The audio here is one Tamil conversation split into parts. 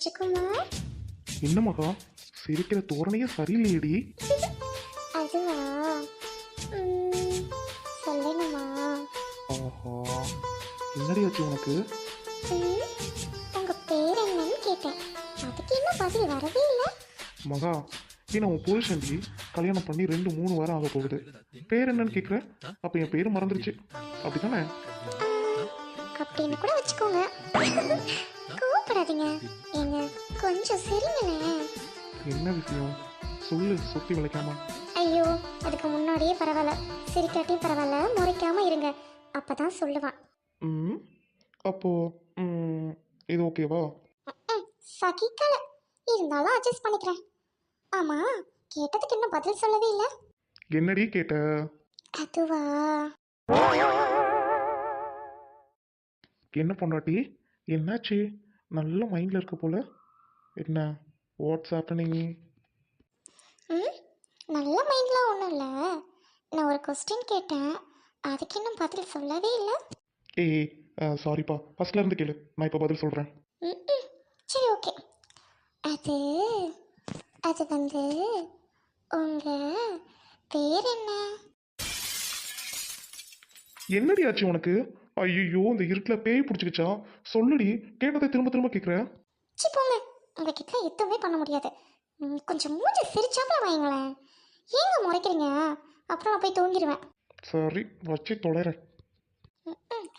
ராஜகுமார். என்ன மகா, சிரிக்கிற தோரணையே சரியில்லையடி. அதுவா? ம், சொல்லணுமா? ஆஹா, என்னடி ஆச்சு உனக்கு? ம், உங்க பேர் என்னன்னு கேட்டேன். அதுக்கு என்ன பதில் வரவே இல்லை. மகா, நீ நான் உன் புருஷன்டி. கல்யாணம் பண்ணி 2-3 வாரம் ஆக போகுது. பேர் என்னன்னு கேட்குற? அப்போ என் பேர் மறந்துருச்சு அப்படித்தானே? அப்படின்னு கூட வச்சுக்கோங்க. கோவப்படாதீங்க. ஏங்க கொஞ்சம் சிரிங்களேன். என்ன விஷயம் சொல்லு, சுத்தி விளைக்காம. ஐயோ, அதுக்கு முன்னாடியே பரவாயில்ல, சிரிக்காட்டியும் பரவாயில்ல, முறைக்காம இருங்க, அப்பதான் சொல்லுவான். ம் அப்போ இது ஓகேவா? சகிக்கல, இருந்தாலும் அட்ஜஸ்ட் பண்ணிக்கிறேன். ஆமா, கேட்டதுக்கு இன்னும் பதில் சொல்லவே இல்லை. என்னடி கேட்ட? அதுவா? என்ன பொண்டாட்டி, என்னாச்சு? நல்ல மைண்டில் இருக்க போல. என்ன வாட்ஸ்அப் நீ? ம், நல்ல மைண்ட்லாம் ஒன்றும் இல்லை. நான் ஒரு கொஸ்டின் கேட்டேன், அதுக்கு இன்னும் பதில் சொல்லவே இல்லை. ஏய், சாரிப்பா, ஃபர்ஸ்ட்ல இருந்து கேளு, நான் இப்போ பதில் சொல்கிறேன். ம், சரி ஓகே. அது அது வந்து உங்க பேர் என்ன? என்னடி ஆச்சு உனக்கு? ஐயோ, இந்த இருட்டில் பேய் பிடிச்சிக்கிச்சா? சொல்லுடி, கேட்டதை திரும்ப திரும்ப கேட்குற. சி போங்க, உங்ககிட்ட எதுவுமே பண்ண முடியாது. கொஞ்சம் மூஞ்சி சிரிச்சாப்புல வைங்களேன். ஏங்க முறைக்கிறீங்க? அப்புறம் நான் போய் தூங்கிடுவேன். சரி, வச்சு தொலைறேன்.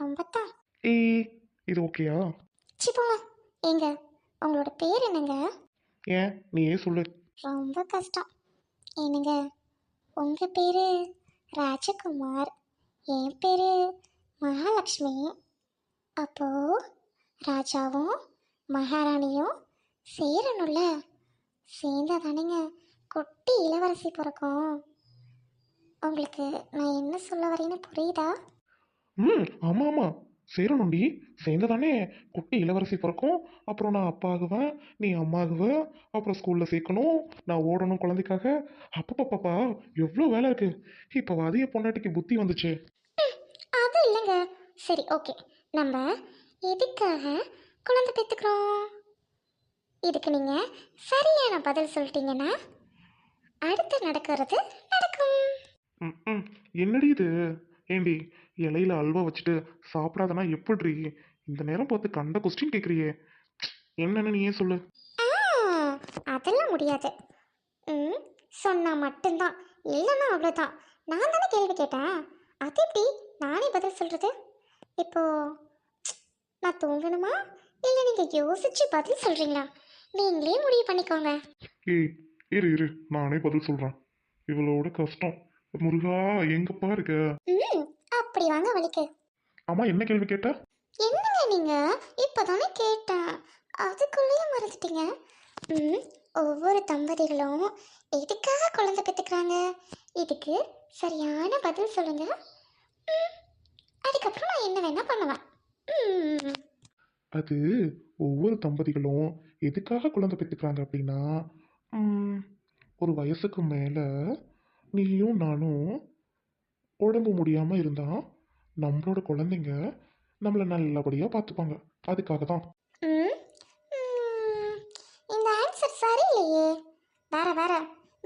ரொம்ப தான். ஏய், இது ஓகேயா? சி போங்க. ஏங்க, உங்களோட பேர் என்னங்க? ஏன் நீயே சொல்லு. ரொம்ப கஷ்டம். என்னங்க, உங்க பேரு ராஜகுமார், என் பேரு மகாலட்சுமி. அப்போ ராஜாவும் மகாராணியும் சேரணும்ல. சேர்ந்தா தானேங்க குட்டி இளவரசி பிறக்கும். உங்களுக்கு நான் என்ன சொல்ல வரேன்னு புரியுதா? ஆமாம் ஆமாம், சேரணும்டி. சேர்ந்ததானே குட்டி இளவரசி பிறக்கும். அப்புறம் நான் அப்பா ஆகுவேன், நீ அம்மா ஆகுவ. அப்புறம் ஸ்கூலில் சேர்க்கணும், நான் ஓடணும் குழந்தைக்காக. அப்பப்பப்பா, எவ்வளோ வேலை இருக்கு. இப்போ அதிக பொண்டாட்டிக்கு புத்தி வந்துச்சு. அது இல்லைங்க. சரி ஓகே, நம்ம எதுக்காக குழந்தை பெற்றுக்கிறோம்? இதுக்கு நீங்கள் சரியான பதில் சொல்லிட்டீங்கன்னா அடுத்து நடக்கிறது நடக்கும். ம் என்னடி இது? ஏண்டி, இலையில அல்வா வச்சுட்டு சாப்பிடாதனா எப்படிரி? இந்த நேரம் பார்த்து கண்ட கொஸ்டின் கேட்குறியே. என்னன்னு நீயே சொல்லு. ஆ, அதெல்லாம் முடியாது. ம், சொன்னா மட்டும்தான், இல்லைன்னா அவ்வளோதான். நான் தானே கேள்வி கேட்டேன், அது எப்படி நானே பதில் சொல்கிறது? இப்போ நான் தூங்கணுமா, இல்லை நீங்கள் யோசிச்சு பதில் சொல்கிறீங்களா? நீங்களே முடிவு பண்ணிக்கோங்க. ஏய், இரு நானே பதில் சொல்கிறேன். இவளோட கஷ்டம். முருகா, எங்கப்பா இருக்க? ம், அப்படி வாங்க வலிக்கு. அம்மா, என்ன கேள்வி கேட்ட? என்னங்க நீங்கள் இப்போதானே கேட்டேன், அதுக்குள்ளேயே மறந்துட்டீங்க. ம், ஒவ்வொரு தம்பதிகளும் எதுக்காக குழந்தை பெற்றுக்கிறாங்க? இதுக்கு சரியான பதில் சொல்லுங்க. ம், அதுக்கப்புறம் நான் என்ன வேணா பண்ணுவேன். ம், அது ஒவ்வொரு தம்பதிகளும் எதுக்காக குழந்தை பெற்றுக்கிறாங்க அப்படின்னா, ம், ஒரு வயசுக்கு மேலே நீயும் நானும் உடம்பு முடியாமல் இருந்தா நம்மளோட குழந்தைங்க நம்மளை நல்லபடியாக பார்த்துப்பாங்க. அதுக்காக தான். ம், ம், இந்த ஆன்சர் சரியில்லையே. வேற வேற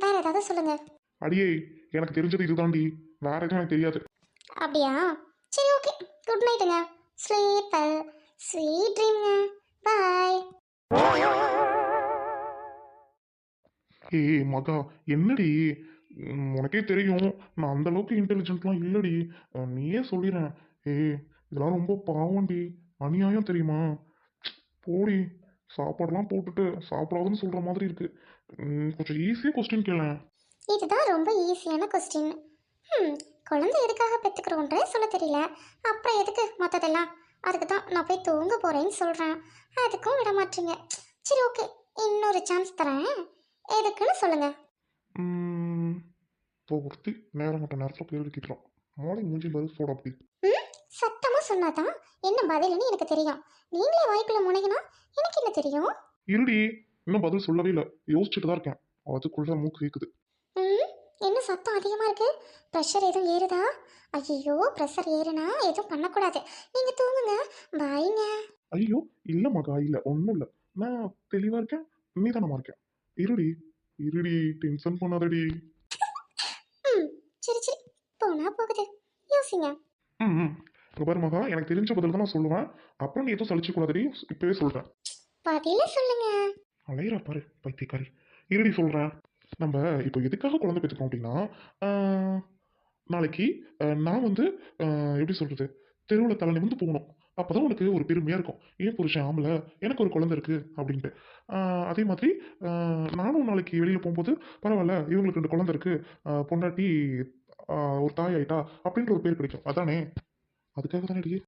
வேற ஏதாவது சொல்லுங்க. அடியே, எனக்கு தெரிஞ்சது இதுதான்டி, வேற எதுவும் எனக்கு தெரியாது. அப்படியா? சரி ஓகே, குட் நைட்டுங்க. ஸ்லீப் வெல், ஸ்வீட் ட்ரீம்ங்க. பாய். ஏய் மகா, என்னடி? உனக்கே தெரியும் நான் அந்த அளவுக்கு இன்டெலிஜென்ட்லாம் இல்லடி. நீயே சொல்லிடுறேன். ஏய், இதெல்லாம் ரொம்ப பாவம்டி, அநியாயம் தெரியுமா? போடி, சாப்பாடெல்லாம் போட்டுட்டு சாப்பிடாதுன்னு சொல்ற மாதிரி இருக்கு. கொஞ்சம் ஈஸியாக கொஸ்டின் கேளேன். இதுதான் ரொம்ப ஈஸியான கொஸ்டின். ம், குழந்தை எதுக்காக பெற்றுக்கிறோன்ற சொல்ல தெரியல, அப்புறம் எதுக்கு மற்றதெல்லாம்? அதுக்கு தான் நான் போய் தூங்க போகிறேன்னு சொல்கிறேன், அதுக்கும் விட மாட்டீங்க. சரி ஓகே, இன்னொரு சான்ஸ் தரேன், எதுக்குன்னு சொல்லுங்க. இப்போ ஒருத்தி நேரம் மற்ற நேரத்தில் கேள்வி கேட்குறான். மாலை மூஞ்சி பதில் போட அப்படி. ம், சத்தமாக சொன்னாதான் என்ன பதில்னு எனக்கு தெரியும். நீங்களே வாய்க்குள்ள முனைகினா எனக்கு என்ன தெரியும்? இருடி, இன்னும் பதில் சொல்லவே இல்லை, யோசிச்சுட்டு தான் இருக்கேன். அதுக்குள்ள மூக்கு கேட்குது. ம், என்ன சத்தம் அதிகமாக இருக்கு? ப்ரெஷர் எதுவும் ஏறுதா? ஐயோ, ப்ரெஷர் ஏறுனா எதுவும் பண்ணக்கூடாது, நீங்கள் தூங்குங்க. பாய்ங்க. ஐயோ, இல்லை மகா, இல்லை ஒன்றும் இல்லை. நான் தெளிவா இருக்கேன், நீதானமா இருக்கேன். இருடி, இருடி, டென்ஷன் பண்ணாதடி. ம் சரி சரி, போனா போகுது, யோசிங்க. ம் ம். இங்க பாரு மகா, எனக்கு தெரிஞ்ச பதில் தான் நான் சொல்லுவேன். அப்புறம் நீ எதுவும் சலிச்சு கூடாதடி, இப்பவே சொல்றேன். பதில சொல்லுங்க. அலையிறா பாரு பைத்தியக்காரி. இருடி சொல்றேன். நம்ம இப்போ எதுக்காக குழந்தை பெற்றுக்கோம் அப்படின்னா, ஆஹ், நாளைக்கு நான் வந்து எப்படி சொல்றது, தெருவில் தலை நிமிர்ந்து போகணும். அப்பதான் உனக்கு ஒரு பெருமையா இருக்கும். ஏன் புருஷன் ஆம்பளை, எனக்கு ஒரு குழந்தை இருக்கு அப்படின்ட்டு. அதே மாதிரி நானும் நாளைக்கு வெளியில போகும்போது பரவாயில்ல, இவங்களுக்கு 2 குழந்தை இருக்கு, பொண்டாட்டி ஒரு தாய் ஆயிட்டா அப்படின்ற ஒரு பேர் கிடைக்கும். அதானே, அதுக்காக தானே.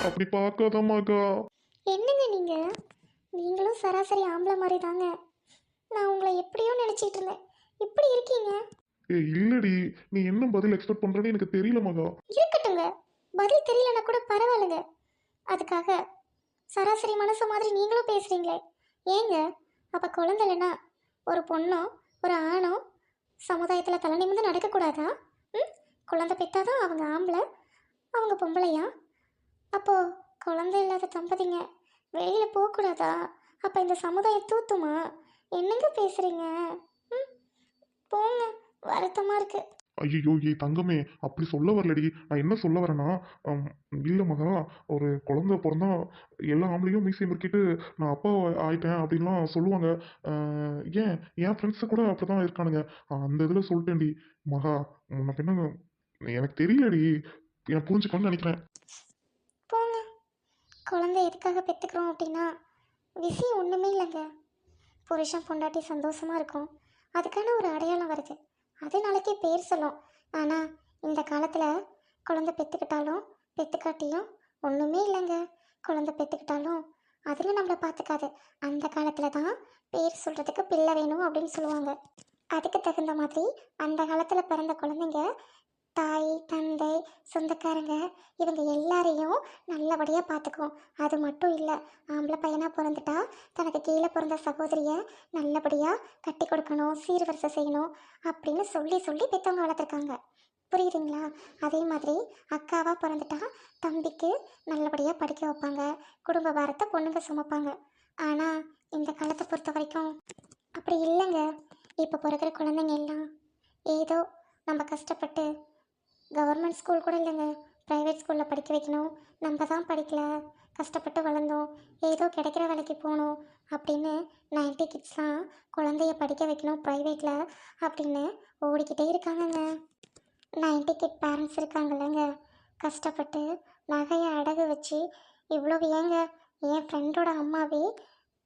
அப்படி பார்க்காதம்மாக்கா. என்னங்க நீங்க, நீங்களும் சராசரி ஆம்பளை மாதிரி தாங்க. நான் உங்களை எப்படியோ நினைச்சிட்டு இருந்தேன், இப்படி இருக்கீங்க. இல்லடி, நீ என்ன பதில் எக்ஸ்பெக்ட் பண்றேன்னு எனக்கு தெரியல மகா. இருக்கட்டுங்க, பதில் தெரியலன்னா கூட பரவாயில்லைங்க. அதுக்காக சராசரி மனசு மாதிரி நீங்களும் பேசுறீங்களே. ஏங்க, அப்ப குழந்தை இல்லைன்னா ஒரு பொண்ணோ ஒரு ஆணோ சமுதாயத்தில் தலை நிமிர்ந்து நடக்கக்கூடாதா? ம், குழந்தை பெற்றாதான் அவங்க ஆம்பளை, அவங்க பொம்பளையா? அப்போ குழந்தை இல்லாத தம்பதிங்க வெளியில போகக்கூடாதா? அப்ப இந்த சமுதாயம் தூத்துமா? என்னங்க பேசுறீங்க? ம், போங்க, வருத்தமா இருக்கு. ஐயோ ஏய் தங்கமே, அப்படி சொல்ல வரலடி. நான் என்ன சொல்ல வரேன்னா, அம், இல்ல மகா, ஒரு குழந்தை பிறந்தா எல்லா ஆம்பளையும் மீசை முறுக்கிட்டு நான் அப்பா ஆயிட்டேன் அப்படின்லாம் சொல்லுவாங்க. ஏன் என் ஃப்ரெண்ட்ஸு கூட அப்படிதான் இருக்கானுங்க. அந்த இதில் சொல்லிட்டேன்டி மகா. முன்ன பின்ன எனக்கு தெரியலடி, எனக்கு புரிஞ்சுக்கணும்னு நினைக்கிறேன். போங்க, குழந்தை எதுக்காக பெற்றுக்கிறோம் அப்படின்னா விஷயம் ஒன்றுமே இல்லைங்க. புருஷன் பொண்டாட்டி சந்தோஷமா இருக்கும், அதுக்கான ஒரு அடையாளம் வருது, அது நாளைக்கு பேர் சொல்லும். ஆனால் இந்த காலத்தில் குழந்தை பெற்றுக்கிட்டாலும் பெற்றுக்காட்டியும் ஒன்றுமே இல்லைங்க. குழந்தை பெற்றுக்கிட்டாலும் அதில் நம்மளை பார்த்துக்காது. அந்த காலத்தில் தான் பேர் சொல்கிறதுக்கு பிள்ளை வேணும் அப்படின்னு சொல்லுவாங்க. அதுக்கு தகுந்த மாதிரி அந்த காலத்தில் பிறந்த குழந்தைங்க தாய் தந்தை சொந்தக்காரங்க இவங்க எல்லாரையும் நல்லபடியாக பார்த்துக்கும். அது மட்டும் இல்லை, ஆம்பளை பையனாக பிறந்துட்டா தனக்கு கீழே பிறந்த சகோதரியை நல்லபடியாக கட்டி கொடுக்கணும், சீர்வரிசை செய்யணும் அப்படின்னு சொல்லி சொல்லி பெற்றவங்க வளர்த்துருக்காங்க. புரியுதுங்களா? அதே மாதிரி அக்காவாக பிறந்துட்டா தம்பிக்கு நல்லபடியாக படிக்க வைப்பாங்க, குடும்ப பாரத்தை பொண்ணுங்க சுமப்பாங்க. ஆனால் இந்த காலத்தை பொறுத்த வரைக்கும் அப்படி இல்லைங்க. இப்போ பிறக்கிற குழந்தைங்க எல்லாம் ஏதோ நம்ம கஷ்டப்பட்டு கவர்மெண்ட் ஸ்கூல் கூட இல்லைங்க, ப்ரைவேட் ஸ்கூலில் படிக்க வைக்கணும், நம்ம தான் படிக்கல, கஷ்டப்பட்டு வளர்ந்தோம், ஏதோ கிடைக்கிற வேலைக்கு போகணும் அப்படின்னு 90 கிட்ஸ்லாம் குழந்தைய படிக்க வைக்கணும் ப்ரைவேட்டில் அப்படின்னு ஓடிக்கிட்டே இருக்காங்கங்க. 90 கிட் பேரண்ட்ஸ் இருக்காங்கல்லங்க, கஷ்டப்பட்டு நகையை அடகு வச்சு இவ்வளோ. ஏங்க, என் ஃப்ரெண்டோட அம்மாவே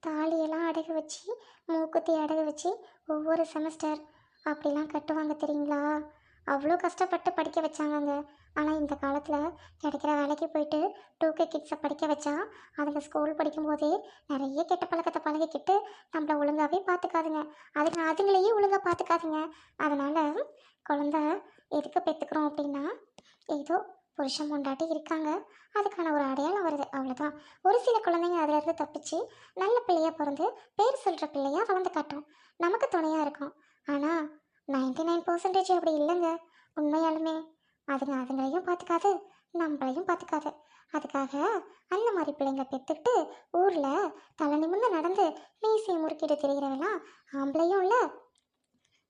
தாலியெல்லாம் அடகு வச்சு மூக்குத்தி அடகு வச்சு ஒவ்வொரு செமஸ்டர் அப்படிலாம் கட்டுவாங்க தெரியுங்களா? அவ்வளோ கஷ்டப்பட்டு படிக்க வச்சாங்கங்க. ஆனால் இந்த காலத்தில் கிடைக்கிற வேலைக்கு போயிட்டு 2K கிட்ஸை படிக்க வச்சா அதுங்க ஸ்கூல் படிக்கும்போதே நிறைய கெட்ட பழக்கத்தை பழகிக்கிட்டு நம்மளை ஒழுங்காகவே பார்த்துக்காதுங்க. அதுங்களையும் ஒழுங்காக பார்த்துக்காதுங்க. அதனால் குழந்த எதுக்கு பெற்றுக்கிறோம் அப்படின்னா ஏதோ புருஷன் பொண்டாட்டி இருக்காங்க, அதுக்கான ஒரு அடையாளம் வருது, அவ்வளோதான். ஒரு சில குழந்தைங்க அதிலிருந்து தப்பிச்சு நல்ல பிள்ளையா பிறந்து பேர் சொல்கிற பிள்ளையா வளர்ந்து காட்டும், நமக்கு துணையாக இருக்கும். ஆனால் 99% அப்படி இல்லைங்க. உண்மையாலுமே அதுங்களையும் பார்த்துக்காது, நம்மளையும் பார்த்துக்காது. அதுக்காக அந்த மாதிரி பிள்ளைங்க பெற்றுக்கிட்டு ஊரில் தலை நிமிர்ந்து நடந்து மீசையை முறுக்கிட்டு திரிகிறவெல்லாம் ஆம்பளையும் இல்லை,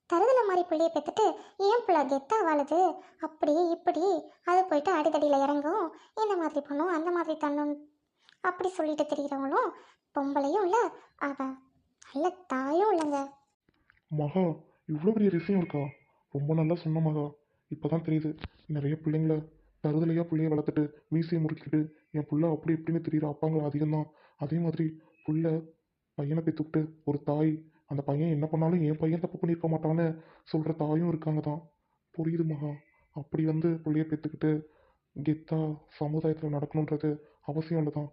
தருதலை மாதிரி பிள்ளைய பெற்றுட்டு ஏன் பிள்ளை கெத்தா வாழுது அப்படி இப்படி அது போயிட்டு அடிதடியில் இறங்கும், இந்த மாதிரி பண்ணும் அந்த மாதிரி தன்னும் அப்படி சொல்லிட்டு திரிகிறவங்களும் பொம்பளையும் இல்லை, அவ நல்ல தாயும் இல்லைங்க. மகா, இவ்வளோ பெரிய விஷயம் இருக்கா? ரொம்ப நல்லா சொன்ன மகா. இப்போதான் தெரியுது, நிறைய பிள்ளைங்கள தருதலையா பிள்ளைய வளர்த்துட்டு மீசையை முறுக்கிட்டு என் புள்ள அப்படி இப்படின்னு தெரியுற அப்பாங்க அதிகம்தான். அதே மாதிரி புள்ள பையனை பெற்றுக்கிட்டு ஒரு தாய், அந்த பையன் என்ன பண்ணாலும் என் பையன் தப்பு பண்ணியிருக்க மாட்டான்னு சொல்கிற தாயும் இருக்காங்க தான். புரியுது மகா. அப்படி வந்து பிள்ளைய பெற்றுக்கிட்டு கெத்தா சமுதாயத்தில் நடக்கணுன்றது அவசியம் இல்லை தான்.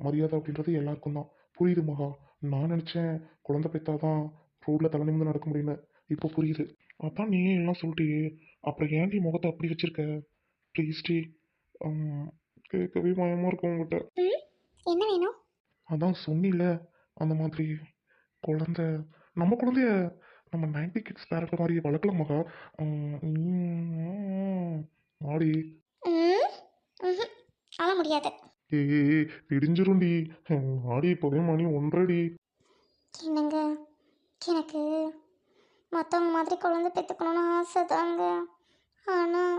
மரியாதை அப்படின்றது எல்லாருக்கும் தான். புரியுது மகா. நான் நினச்சேன் குழந்தை பெற்றாதான் ரோட்டில் தலை நிமிர்ந்து நடக்க முடியும்னு. இப்போ புரியுது. அதான் நீயே எல்லாம் சொல்லிட்டியே, அப்புறம் ஏன்டி முகத்தை அப்படி வச்சிருக்க? ப்ளீஸ் டி. கேட்கவே பயமாக இருக்கும் உங்ககிட்ட. ம், என்ன வேணும்? அதான் சொன்னில, அந்த மாதிரி குழந்தை, நம்ம குழந்தைய நம்ம 90 கிட்ஸ் பேரண்ட் மாதிரி வளர்க்கலாம் மகா. ஆடி. ம், ம்ஹும், அதெல்லாம் முடியாது. ஏய் விடிஞ்சிரும்டி. ஆடி இப்போவே மணி 1:30டி. என்னங்க, எனக்கு மற்றவங்க மாதிரி குழந்தை பெற்றுக்கணும்னு ஆசை தாங்க. ஆனால்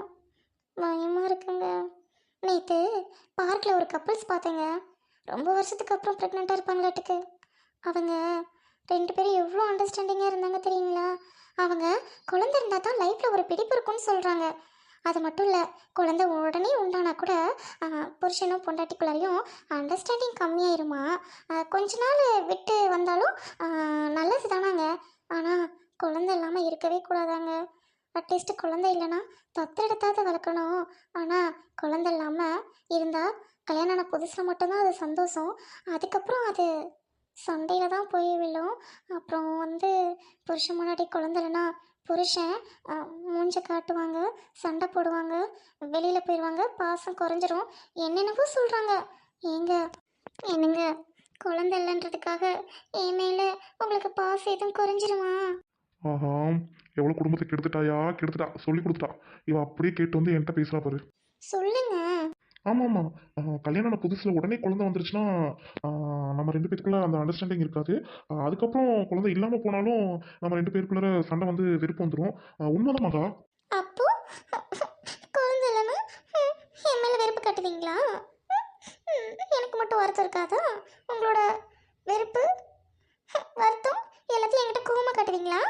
பயமாக இருக்குங்க. நேற்று பார்க்கில் ஒரு கப்புள்ஸ் பார்த்தேங்க. ரொம்ப வருஷத்துக்கு அப்புறம் ப்ரெக்னெண்ட்டாக இருப்பாங்களாட்டுக்கு. அவங்க 2 பேரும் எவ்வளோ அண்டர்ஸ்டாண்டிங்காக இருந்தாங்க தெரியுங்களா? அவங்க குழந்தை இருந்தால் தான் லைஃப்பில் ஒரு பிடிப்பு இருக்கும்னு சொல்கிறாங்க. அது மட்டும் இல்லை, குழந்தை உடனே உண்டானா கூட புருஷனும் பொண்டாட்டிக்குள்ளாரையும் அண்டர்ஸ்டாண்டிங் கம்மியாயிருமா. கொஞ்ச நாள் விட்டு வந்தாலும் நல்லது தானாங்க. ஆனால் குழந்தை இல்லாமல் இருக்கவே கூடாதாங்க. அட்லீஸ்ட் குழந்தை இல்லைன்னா தத்தெடுத்தாவது வளர்க்கணும். ஆனால் குழந்தை இல்லாமல் இருந்தால் கல்யாணம் ஆன புதுசில் மட்டும்தான் அது சந்தோஷம். அதுக்கப்புறம் அது சண்டையில் தான் போய் விழும். அப்புறம் புருஷன் முன்னாடி குழந்தை இல்லைன்னா புருஷன் மூஞ்ச காட்டுவாங்க, சண்டை போடுவாங்க, வெளியில் போயிடுவாங்க, பாசம் குறைஞ்சிரும், என்னென்னவோ சொல்கிறாங்க. ஏங்க, என்னங்க, குழந்தை இல்லைன்றதுக்காக என் மேலே உங்களுக்கு பாசம் எதுவும் குறைஞ்சிருமா? ஆஹா, எவ்வளோ குடும்பத்தை கெடுத்துட்டாயா, கெடுத்துட்டா, சொல்லி கொடுத்துட்டா. இவ அப்படியே கேட்டு வந்து என்கிட்ட பேசுறா பாரு. சொல்லுங்க. ஆமாம் ஆமாம். கல்யாணம் ஆன புதுசில் உடனே குழந்தை வந்துருச்சுன்னா நம்ம 2 பேருக்குள்ள அந்த அண்டர்ஸ்டாண்டிங் இருக்காது. அதுக்கப்புறம் குழந்தை இல்லாமல் போனாலும் நம்ம 2 பேருக்குள்ள சண்டை வந்து வெறுப்பு வந்துடும். உண்மைதான் மகா. அப்போ குழந்தை இல்லைன்னா என் மேலே வெறுப்பு காட்டுவீங்களா? எனக்கு மட்டும் வருத்தம் இருக்காதா? உங்களோட வெறுப்பு, வருத்தம் எல்லாத்தையும் என்கிட்ட கோவமாக காட்டுவீங்களா?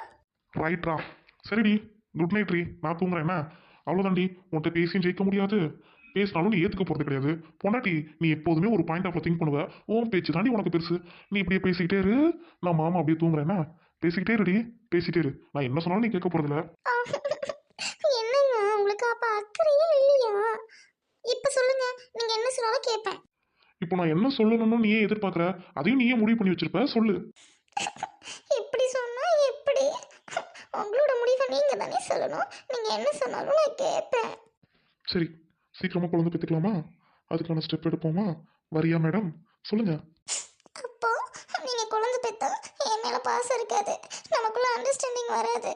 ரைட்ரா. சரிடி, குட் நைட் ரீ. நான் தூங்குறேன் என்ன? அவ்வளோதான்டி. உன்கிட்ட பேசியும் ஜெயிக்க முடியாது. பேசினாலும் நீ ஏற்றுக்க போகிறது கிடையாது. பொண்டாட்டி நீ எப்போதுமே ஒரு பாயிண்ட் ஆஃப் திங்க் பண்ணுவ. உன் பேச்சு தாண்டி உனக்கு பெருசு. நீ இப்படியே பேசிக்கிட்டே இரு. நான் மாமா அப்படியே தூங்குறேன்னா பேசிக்கிட்டே இருடி, பேசிக்கிட்டே இரு. நான் என்ன சொன்னாலும் நீ கேட்க போகிறதில்ல. என்னங்க, உங்களுக்கு அப்ப அக்கறையே இல்லையா? இப்ப சொல்லுங்க, நீங்க என்ன சொன்னாலும் கேட்பேன். இப்போ நான் என்ன சொல்லணும்னு நீயே எதிர்பார்க்குற? அதையும் நீயே முடிவு பண்ணி வச்சிருப்ப. சொல்லு. இப்படி சொன்னா எப்படி? உங்களோட முடிவை நீங்க தானே சொல்லணும். நீங்க என்ன சொன்னாலும் நான் கேட்பேன். சரி, சீக்கிரமாக குழந்தை பெற்றுக்கலாமா? அதுக்கான ஸ்டெப் எடுப்போமா? வரியா மேடம்? சொல்லுங்க. அப்போ நீங்க குழந்தை பெத்தா என் மேல பாசம் இருக்காது, நமக்குள்ள அண்டர்ஸ்டாண்டிங் வராது.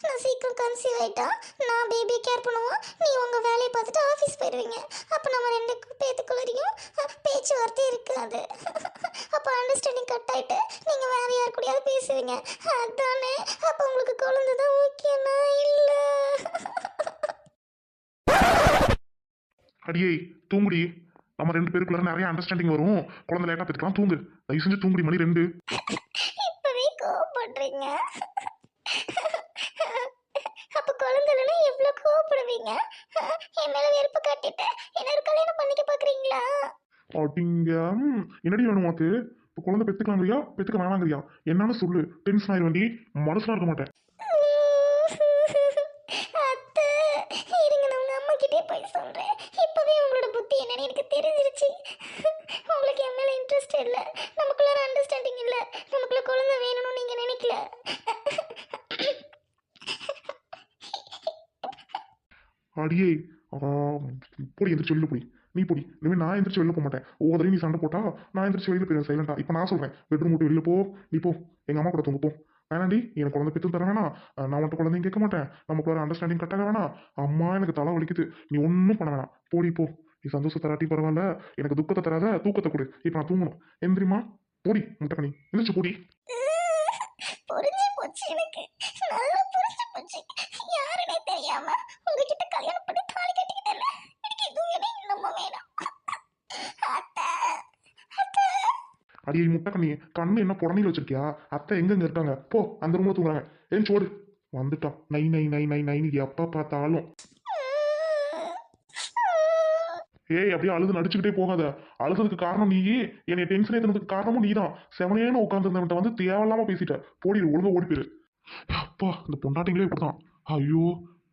நான் சீக்கிரம் கன்சீவ் ஆயிட்டா நான் பேபி கேர் பண்ணுவோம், நீ உங்க வேலையை பார்த்துட்டு ஆஃபீஸ் போயிடுவீங்க. அப்போ நம்ம 2 பேத்துக்குள்ளரையும் பேச்சுவார்த்தை இருக்காது. அப்போ அண்டர்ஸ்டாண்டிங் கட் ஆயிட்டு நீங்க வேற யார் கூடயாவது பேசுவீங்க, அதானே? அப்போ உங்களுக்கு குழந்தை தான் முக்கியமா? இல்லை. அடியே தூங்குடி. நம்ம 2 பேருக்குள்ள நிறைய அண்டர்ஸ்டாண்டிங் வரும். குழந்தை லேட்டாக பெற்றுக்கலாம். தூங்கு, தயவு செஞ்சு தூங்குடி. மணி 2. இப்பவே கோவப்படுறீங்க. அப்ப குழந்தை இல்லைன்னா எவ்வளவு கோவப்படுவீங்க? என் மேல வெறுப்பு காட்டிட்டு என்ன கல்யாணம் பண்ணிக்க பாக்குறீங்களா? அப்படிங்க. என்னடி வேணும் உனக்கு? இப்போ குழந்தை பெற்றுக்கலாங்கிறியா, பெற்றுக்க வேணாங்கிறியா? என்னன்னு சொல்லு. டென்ஷன் ஆயிடுவேண்டி. மனசுலாம் இருக்க மாட்டேன். அத்தை, இருங்க, நான் உங்க அம்மா கிட்டே போய் சொல்றேன். இப்பவே உங்களோட புத்தி என்னன்னு எனக்கு தெரிஞ்சிருச்சு. உங்களுக்கு என் மேல இன்ட்ரெஸ்ட் இல்ல, நமக்குள்ள அண்டர்ஸ்டாண்டிங் இல்ல, நமக்குள்ள குழந்தை வேணும்னு நீங்க நினைக்கல. அடியே பொடி எந்திரிச்சு வெளியில் போடி. நீ பொடி. இனிமேல் நான் எந்திரிச்சு வெளியில் போக மாட்டேன். ஒவ்வொரு நீ சண்டை போட்டா நான் எந்திரிச்சு வெளியில் போயிடுவேன் சைலண்டா. இப்போ நான் சொல்கிறேன், பெட்ரூம் விட்டு வெளியில் போ. நீ போ, எங்கள் அம்மா கூட தூங்க போ. வேணாண்டி, எனக்கு குழந்தை பெற்று தர வேணாம். நான் உன்ட்ட குழந்தையும் கேட்க மாட்டேன். நமக்குள்ள அண்டர்ஸ்டாண்டிங் கட்டாக வேணாம். அம்மா எனக்கு தலை வலிக்குது. நீ ஒன்றும் பண்ண வேணாம். போடி போ. நீ சந்தோஷத்தை தராட்டி பரவாயில்ல, எனக்கு துக்கத்தை தராத, தூக்கத்தை கொடு. இப்போ நான் தூங்கணும். எந்திரிமா, போடி. முட்டைக்கணி எந்திரிச்சு போடி. புரிஞ்சு போச்சு, எனக்கு நல்லா புரிஞ்சு போச்சு. யாருனே தெரியாம உங்ககிட்ட கல்யாணம் பண்ணி தாலி கட்டிக்கிட்டேன்ல, எனக்கு எதுவும் இன்னமும் வேணும். அத்தை, அத்தை. அடியே முட்டைக்கண்ணி, கண்ணு என்ன புடனையில் வச்சிருக்கியா? அத்தை எங்கெங்க இருக்காங்க? போ, அந்த ரூம்ல தூங்குறாங்க. ஏன் சோடு வந்துட்டா. நை நை நை நை நைன்னு எப்போ பார்த்தாலும். ஏய் அப்படியே அழுது நடிச்சுக்கிட்டே போகாத. அழுதுக்கு காரணம் நீ. என்னை டென்ஷன் ஏற்றுனதுக்கு காரணமும் நீ தான். செவனேன்னு உட்காந்துருந்தவன்ட்ட வந்து தேவையில்லாம பேசிட்ட. போடி, ஒழுங்கா ஓடி போயிரு. அப்பா, இந்த பொண்டாட்டிங்களே இப்படிதான். ஐயோ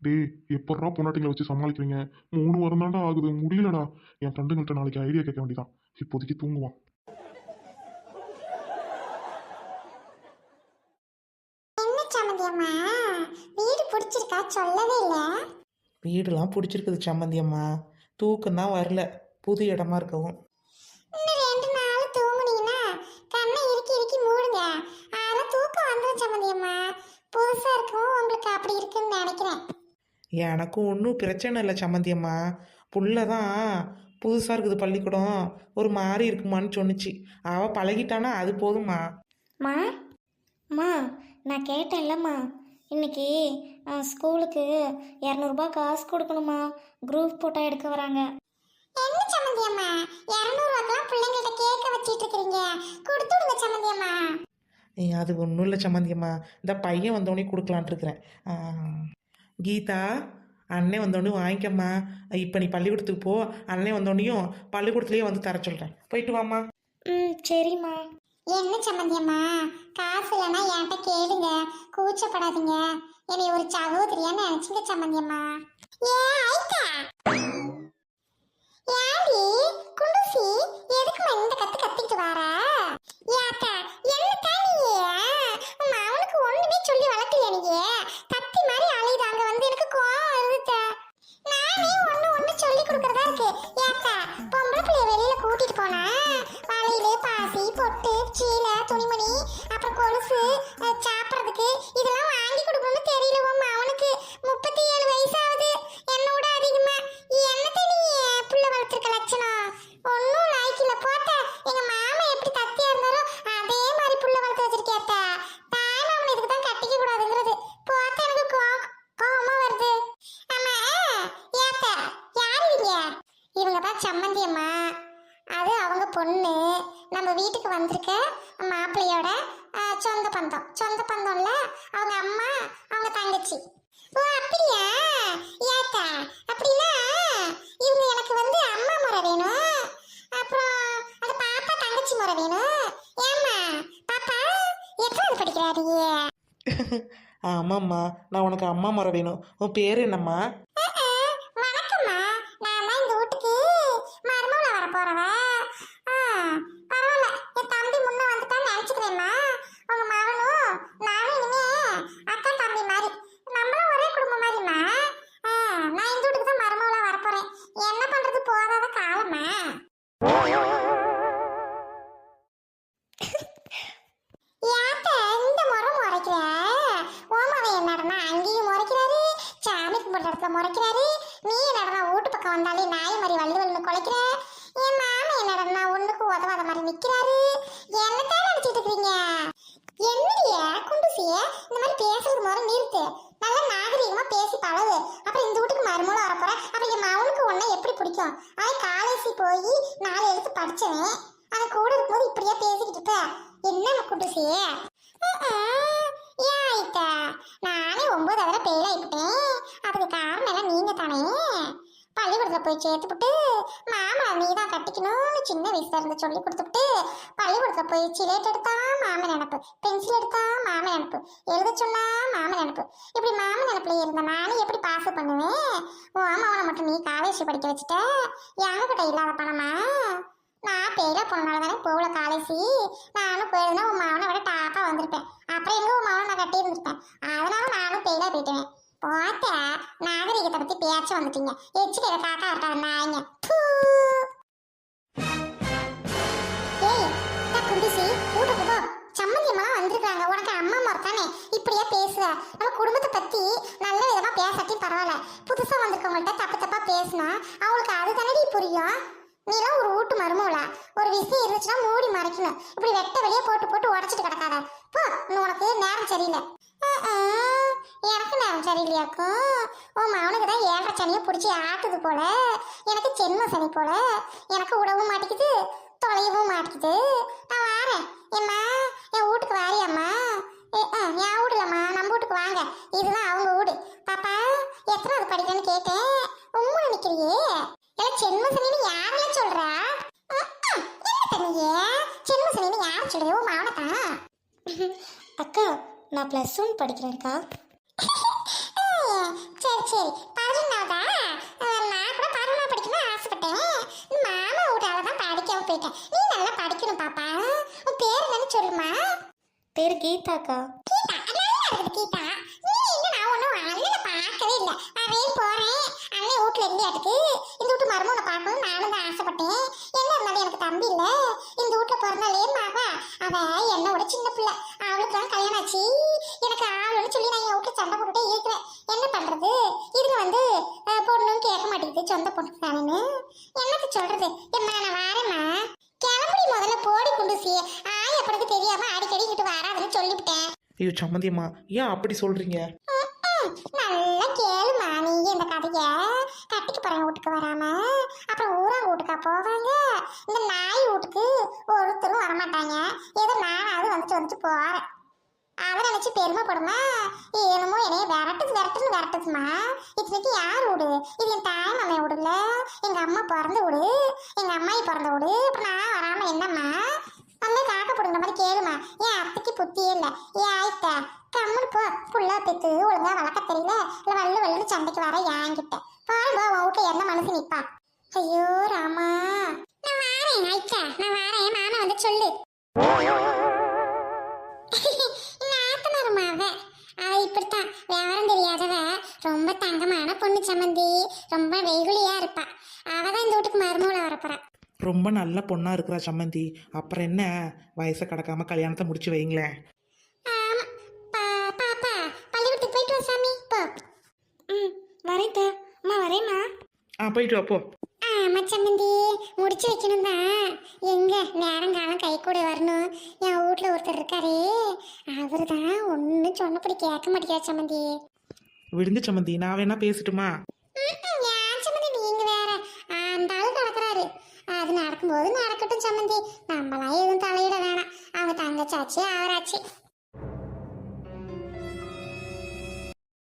டேய், எப்படா பொண்டாட்டிங்களை வச்சு சமாளிக்கிறீங்க? 3 வாரம் தாண்டா ஆகுது, முடியலடா. என் ஃப்ரெண்டுங்கள்ட்ட நாளைக்கு ஐடியா கேட்க வேண்டியதான். இப்போதைக்கு தூங்குவான். என்ன சம்மந்தியம்மா, வீடு பிடிச்சிருக்கா? சொல்லவே இல்லை. வீடெல்லாம் பிடிச்சிருக்குது சம்மந்தி அம்மா. தூக்கம்தான் வரல, புது இடமா இருக்கவும். இன்னும் 2 நாள் தூங்குனீங்கன்னா கண்ணை இறுக்கி இறுக்கி மூடுங்க. அதெல்லாம் தூக்கம் வந்துடும் சம்மந்தியம்மா. புதுசா இருக்கும், உங்களுக்கு அப்படி இருக்குன்னு நினைக்கிறேன். எனக்கும் ஒன்றும் பிரச்சனை இல்லை சம்மந்தி அம்மா. புள்ள தான் புதுசாக இருக்குது பள்ளிக்கூடம், ஒரு மாதிரி இருக்குமான்னு சொன்னுச்சு. அவள் பழகிட்டானா அது போதும்மா. மா மா நான் கேட்டேன்லம்மா, இன்னைக்கு ஸ்கூலுக்கு 200 காசு கொடுக்கணுமா, குரூப் ஃபோட்டோ எடுக்க வராங்க. என்ன சம்மந்தி அம்மா 200 பிள்ளைங்கள்ட்ட கேட்க வச்சிட்டு இருக்கீங்க, கொடுத்து விடுங்க சம்மந்தி அம்மா. அது ஒன்றும் இல்லை சம்மந்தியம்மா, இந்த பையன் வந்தோடனே கொடுக்கலான்ட்டு இருக்கிறேன். கீதா, அண்ணன் வந்தோடனே வாங்கிக்கம்மா. இப்போ நீ பள்ளிக்கூடத்துக்கு போ, அண்ணன் வந்தோடனையும் பள்ளிக்கூடத்துலேயே வந்து தர சொல்கிறேன். போயிட்டு வாம்மா. சரிம்மா. என்ன சம்மந்தி அம்மா, காசு இல்லைன்னா என்கிட்ட கேளுங்க, கூச்சப்படாதீங்க. என்னை ஒரு சகோதரியா நினைச்சுங்க சம்மந்தி அம்மா. ஏண்டி குண்டூசி, எதுக்குமா இந்த கத்திக்கிட்டு வர? ஏக்கா என்னத்தான் நீ அவனுக்கு ஒண்ணுமே சொல்லி வளர்க்கலையா? நீ கத்தி மாதிரி அழுதாங்க வந்து எனக்கு கோவம் வருது. நானே ஒண்ணு சொல்லி கொடுக்கறதா இருக்கு. ஏக்கா பொம்பளை பிள்ளைய வெளியில கூட்டிட்டு போனா வலையில பாசி பொட்டு சீலை துணிமணி அப்புறம் கொலுசு சாப்பிட்றதுக்கு இதெல்லாம் வாங்கி கொடுக்கணும்னு தெரியல. அவனுக்கு 37 வயசு ஆகுது, என்னோட அதிகமா. என்னத்தை நீ புள்ள வளர்த்துருக்க லட்சணம் ஒன்னும் லாய்க்கில்ல. போட்ட எங்க மாமா எப்படி கத்தியா இருந்தாரோ அதே மாதிரி புள்ள வளர்த்து வச்சிருக்கேத்த. தாய்மா அவனை இதுக்கு தான் கட்டிக்க கூடாதுங்கிறது. போத்த எனக்கு கோவமா வருது. ஆமா ஏத்த யாரு இவங்க? இவங்க தான் சம்மந்தி அம்மா. அது அவங்க பொண்ணு, நம்ம வீட்டுக்கு வந்திருக்க மாப்பிள்ளையோட சொந்த பந்தம்ல அவங்க அம்மா அவங்க தங்கச்சி. ஓ அப்படியா ஏத்தா? அப்படின்னா இவங்க எனக்கு வந்து அம்மா முறை வேணும், அப்புறம் அந்த பாப்பா தங்கச்சி முறை வேணும். ஏம்மா பாப்பா எத்தனாவது படிக்கிறாரு? ஆமாம்மா, நான் உனக்கு அம்மா முறை வேணும். உன் பேர் என்னம்மா? வணக்கம்மா, நான் தான் இந்த வீட்டுக்கு மருமகளை வர போறவ. பரவாயில்ல, என் தம்பி முன்ன வந்துட்டான்னு நினைச்சுக்கிறேம்மா. உங்க மகனும் நானும் இனிமே அக்கா தம்பி மாதிரி, நம்மளும் ஒரே குடும்பம் மாதிரிம்மா. நான் இந்த வீட்டுக்கு தான் மருமகளா வர போறேன். என்ன பண்றது, போதாத காலமா. ஏத்த இந்த முறை முறைக்கிற? ஓமாவை என்னடனா அங்கேயும் முறைக்கிறாரு, சாமி கும்பிட்ற இடத்துல முறைக்கிறாரு. நீ என்னடனா வீட்டு பக்கம் வந்தாலே நாய் மாதிரி வள்ளுவல்னு குலைக்கிற. என் மாமா என்னடனா ஒண்ணுக்கு உதவாத மாதிரி நிக்கிறாரு. என்னத்தான் நினைச்சிட்டு இருக்கீங்க? என்னடிய குண்டுசிய இந்த மாதிரி பேசுறது முறை நிறுத்து. நல்லா நாகரிகமா பேசி பழகு. அப்புறம் இந்த வீட்டுக்கு மருமூலம் வரப்போற. அப்புறம் என் மகனுக்கு உன்னை எப்படி பிடிக்கும்? அவன் காலேஜ் போய் 4 எழுத்து படிச்சவன், அவன் கூட இருக்கும்போது இப்படியா பேசிக்கிட்டு இருப்ப? என்ன குண்டுசிய? ஏன் ஆயிட்ட? நானே 9 தடவை பெயில் ஆயிட்டேன். அதுக்கு காரணம் எல்லாம் நீங்க தானே. பள்ளிக்கூடத்துல போய் சேர்த்துப்புட்டு மாமா நீ தான் கட்டிக்கணும்னு சின்ன வயசுல இருந்து சொல்லி கொடுத்துட்டு, பள்ளிக்கூடத்துல போய் சிலேட் எடுத்தா மாமன் நினப்பு, பென்சில் எடுத்தா மாமன் நினப்பு, எழுத சொன்னா மாமன் நினப்பு. இப்படி மாமன் நினப்புல இருந்த நானே எப்படி பாஸ் பண்ணுவேன்? ஓ ஆமாவனை மட்டும் நீ காலேஜ் படிக்க வச்சுட்ட. என்கிட்ட இல்லாத பணமா? நான் பெயில போனால தானே போகல காலேஜ். நானும் போயிருந்தா உன் மாவனை விட டாப்பா வந்திருப்பேன். அப்புறம் எங்க உன் மாவனை நான் கட்டி இருந்திருப்பேன். அதனால நானும் பெயிலா போயிட்டேன். போத்த நாகரிகத்தை பத்தி பேச்சு வந்துட்டீங்க. எச்சுக்கிற காக்கா வரட்டா நாய்ங்க. ஏய் குண்டிசி வீட்டுக்கு போ. சம்மந்தி அம்மா வந்திருக்காங்க, உனக்கு அம்மா முறை தானே. இப்படியா பேசுற? நம்ம குடும்பத்தை பத்தி நல்ல விதமா பேசாட்டி பரவாயில்ல, புதுசா வந்திருக்கவங்கள்ட்ட தப்பு தப்பா பேசினா அவங்களுக்கு அது தானடி புரியும். நீலாம் ஒரு வீட்டு மருமகளா? ஒரு விஷயம் இருந்துச்சுன்னா மூடி மறைக்கணும். இப்படி வெட்ட வெளியே போட்டு உடச்சிட்டு கிடக்காத. போ, உனக்கு நேரம் சரியில்லை. எனக்கு நேரம் சரியில்லையாக்கும். உன் மகனுக்கு தான் 7.5 சனியை பிடிச்சி ஆட்டுது போல. எனக்கு ஜென்ம சனி போல. எனக்கு விடவும் மாட்டேங்குது, தொலையவும் மாட்டேங்குது. நான் வாரேன். ஏம்மா என் வீட்டுக்கு வாரியாம்மா? என் வீடுலம்மா, நம்ம வீட்டுக்கு வாங்க. இதுதான் அவங்க வீடு. பாப்பா எத்தனாவது படிக்கிறேன்னு கேட்டேன், ரொம்ப நினைக்கிறியே. எல்லாம் ஜென்மசனின்னு யாரெல்லாம் சொல்றா? என்ன தண்ணியே ஜென்மசனின்னு யார் சொல்றியோ? மாவனத்தான். அக்கா நான் +1 படிக்கிறேன்க்கா. சரி சரி, 11ஆவதா? நான் கூட 11ஆவது படிக்கணும்னு ஆசைப்பட்டேன். மாமா வீட்டால தான் படிக்காம போயிட்டேன். நீ நல்லா படிக்கணும் பாப்பா. உன் பேர் என்னன்னு சொல்லுமா? பேர் கீதாக்கா. கீதா நல்லா இருக்குது கீதா. நீ இன்னும் நான் ஒன்றும் அண்ணனை பார்க்கவே இல்லை. நான் போறேன் அண்ணன் வீட்டுல இருந்தேட்டுக்கு. இந்த வீட்டு மருமகனை பார்க்கணும் நானும் தான் ஆசைப்பட்டேன். என்ன இருந்தாலும் எனக்கு தம்பி இல்லை. இந்த வீட்டுல பிறந்தாலே மாவா அவ என்னோட சின்ன பிள்ளை. அவளுக்கு தான் கல்யாணம் ஆச்சு. எனக்கு ஆளுன்னு சொல்லி நான் என் வீட்டுல சண்டை போட்டுட்டே இருக்கிறேன். என்ன பண்றது? இதுங்க வந்து பொண்ணுன்னு கேட்க மாட்டேங்குது, சொந்த பொண்ணு தானேன்னு. என்னக்கு சொல்றது? ஐயோ சம்மந்தியம்மா ஏன் அப்படி சொல்கிறீங்க? நல்லா கேளுமா நீ இந்த கதைய. கட்டிக்கு போறேன் வீட்டுக்கு வராம அப்புறம் ஊரா வீட்டுக்கா போவாங்க. இந்த நாய் வீட்டுக்கு ஒருத்தரும் வரமாட்டாங்க. ஏதோ நானாவது வந்துட்டு போறேன். அதை நினைச்சு பெருமைப்படுமா? என்னமோ என்னைய விரட்டுதுமா. இதுக்கு யார் வீடு? இது என் தாய் மாமைய வீடுல, எங்க அம்மா பிறந்த வீடு, எங்க அம்மாயி பிறந்த வீடு. அப்புறம் நான் வராம என்னம்மா? நல்லா காக்க போடுற மாதிரி கேளுமா. என் அத்தைக்கு புத்தியே இல்லை. ஏன் ஆயிட்ட கம்முன்னு போ. புள்ளா பெத்து ஒழுங்கா வளர்க்க தெரியல. இல்லை வள்ளுன்னு சண்டைக்கு வர என்கிட்ட பாருங்க. உன் வீட்டுல என்ன மனசு நிப்பா? ஐயோ ராமா. நான் வாரேன் ஆயிட்டா, நான் வாரேன். மாமா வந்து சொல்லு. நாத்தனாருமாவ இப்படித்தான் விவரம் தெரியாதவ. ரொம்ப தங்கமான பொண்ணு சம்மந்தி. ரொம்ப வெகுளியா இருப்பா. அவதான் இந்த வீட்டுக்கு மருமூல வரப்போறா. ரொம்ப நல்ல பொண்ணாக இருக்கிறா சம்மந்தி. அப்புறம் என்ன, வயசை கடக்காம கல்யாணத்தை முடிச்சு வைங்களேன். ஆமா. பாப்பா பள்ளிக்கூடத்துக்கு போயிட்டு வா சாமி போ. வரேன் அம்மா. வரேம்மா. போயிட்டு வா போ. ஆமா சம்மந்தி, முடிச்சு வைக்கணும் தான். எங்க நேரங்காலம் கை கூட வரணும். என் வீட்டுல ஒருத்தர் இருக்காரு, அவரு தான் ஒன்னும் சொன்னபடி கேட்க மாட்டேங்கிறார் சம்மந்தி. விடுங்க சம்மந்தி, நான் வேணா பேசட்டுமா? ஏன் சம்மந்தி நீங்க வேற. அந்த ஆளு நடக்கிறாரு. அது நடக்கும்போது நடக்கட்டும் சம்மந்தி. நம்மளாம் எதுவும் தலையிட வேணாம். அவங்க தங்கச்சாச்சு அவராச்சு.